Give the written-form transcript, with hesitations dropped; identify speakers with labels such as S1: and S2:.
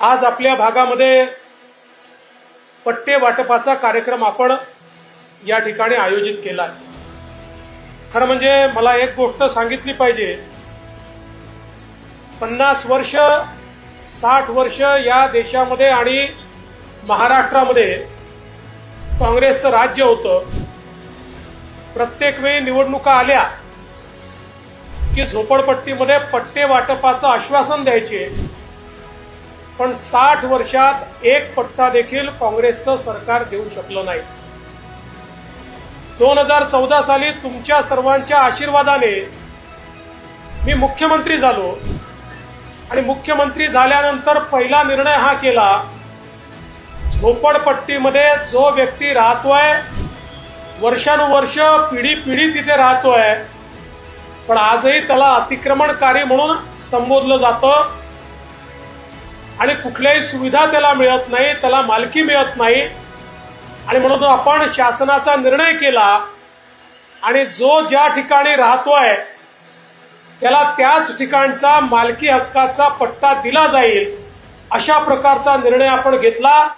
S1: आज आपल्या भागामध्ये पट्टे वाटपाचा कार्यक्रम आपण या ठिकाणी आयोजित केला आहे। खरं म्हणजे मला एक गोष्ट सांगितली पाहिजे, 50 वर्ष 60 वर्ष या देशामध्ये आणि महाराष्ट्रामध्ये काँग्रेसचं राज्य होतं। प्रत्येक वेळी निवडणुका आल्या की झोपडपट्टीमध्ये पट्टे वाटपाचं आश्वासन द्यायचे, पण 60 वर्षात एक पट्टा देखील काँग्रेसचं सरकार देऊ शकलं नाही। 2014 साली तुमच्या सर्वांच्या आशीर्वादाने मी मुख्यमंत्री झालो आणि मुख्यमंत्री झाल्यानंतर पहिला निर्णय हा केला, झोपडपट्टीमध्ये जो व्यक्ती राहतोय, वर्षानुवर्ष पिढी पिढी तिथे राहतोय, पण आजही त्याला अतिक्रमणकारी म्हणून संबोधलं जातं आणि कुठल्याही सुविधा त्याला मिळत नाही, त्याला मालकी मिळत नाही। आणि म्हणून आपण शासनाचा निर्णय केला आणि जो ज्या ठिकाणी राहतोय त्याला त्याच ठिकाणचा मालकी हक्काचा पट्टा दिला जाईल, अशा प्रकारचा निर्णय आपण घेतला।